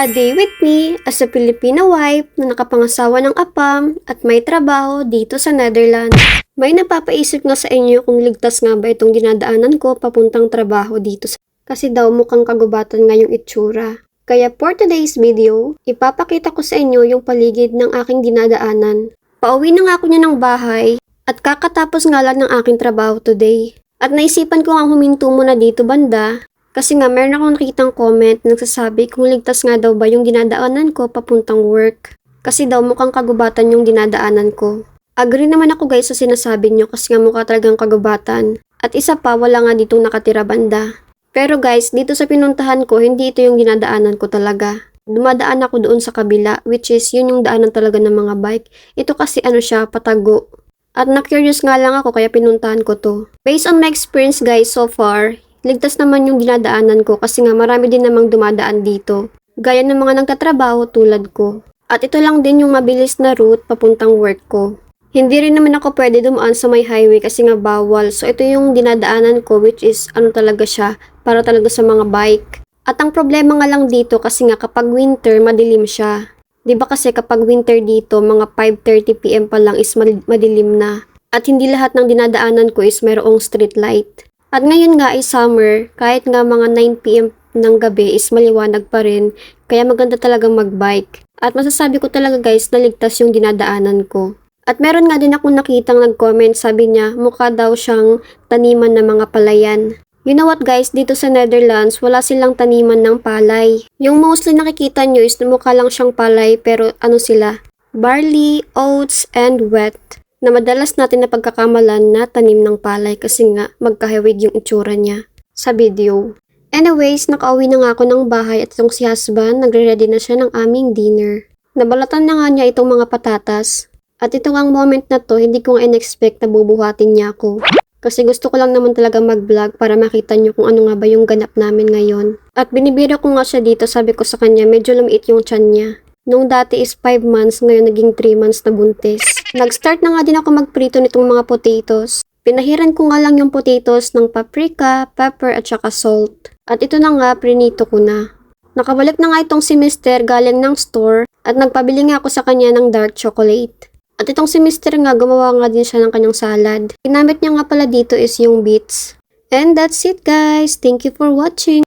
A day with me as a Filipina wife na nakapangasawa ng apam at may trabaho dito sa Netherlands. May napapaisip nga sa inyo kung ligtas nga ba itong dinadaanan ko papuntang trabaho dito kasi daw mukhang kagubatan nga yung itsura. Kaya for today's video, ipapakita ko sa inyo yung paligid ng aking dinadaanan. Pauwi na nga ako niya ng bahay at kakatapos nga lang ng aking trabaho today. At naisipan ko nga huminto muna dito banda kasi nga meron akong nakitang comment na nagsasabi kung ligtas nga daw ba yung dinadaanan ko papuntang work. Kasi daw mukhang kagubatan yung dinadaanan ko. Agree naman ako guys sa sinasabi nyo kasi nga mukha talagang kagubatan. At isa pa, wala nga ditong nakatira banda. Pero guys, dito sa pinuntahan ko, hindi ito yung dinadaanan ko talaga. Dumadaan ako doon sa kabila, which is yun yung daanan talaga ng mga bike. Ito kasi ano siya, patago. At na-curious nga lang ako kaya pinuntahan ko to. Based on my experience guys so far, ligtas naman yung dinadaanan ko kasi nga marami din namang dumadaan dito. Gaya ng mga nagtatrabaho tulad ko. At ito lang din yung mabilis na route papuntang work ko. Hindi rin naman ako pwede dumaan sa may highway kasi nga bawal. So ito yung dinadaanan ko which is ano talaga siya, para talaga sa mga bike. At ang problema nga lang dito kasi nga kapag winter madilim siya. 'Di ba kasi kapag winter dito mga 5:30 PM pa lang is madilim na. At hindi lahat ng dinadaanan ko is mayroong street light. At ngayon nga ay summer, kahit nga mga 9 PM ng gabi is maliwanag pa rin, kaya maganda talagang magbike. At masasabi ko talaga guys na ligtas yung dinadaanan ko. At meron nga din akong nakitang nag-comment, sabi niya mukha daw siyang taniman ng mga palayan. You know what guys, dito sa Netherlands wala silang taniman ng palay. Yung mostly nakikita nyo is mukha lang siyang palay pero ano sila? Barley, oats, and wheat. Na madalas natin na pagkakamalan na tanim ng palay kasi nga magkahawig yung itsura niya sa video. Anyways, nakauwi na nga ako ng bahay at itong si husband, nagre-ready na siya ng aming dinner. Nabalatan na nga niya itong mga patatas. At ito ang moment na to, hindi ko nga in-expect na bubuhatin niya ako. Kasi gusto ko lang naman talaga mag-vlog para makita niyo kung ano nga ba yung ganap namin ngayon. At binibiro ko nga siya dito, sabi ko sa kanya medyo lumiit yung tiyan niya. Nung dati is 5 months, ngayon naging 3 months na buntis. Nag-start na nga din ako magprito nitong mga potatoes. Pinahiran ko nga lang yung potatoes ng paprika, pepper at saka salt. At ito na nga, prinito ko na. Nakabalik na nga itong si Mr. galing ng store at nagpabili nga ako sa kanya ng dark chocolate. At itong si Mr. nga, gumawa nga din siya ng kanyang salad. Ginamit niya nga pala dito is yung beets. And that's it guys. Thank you for watching.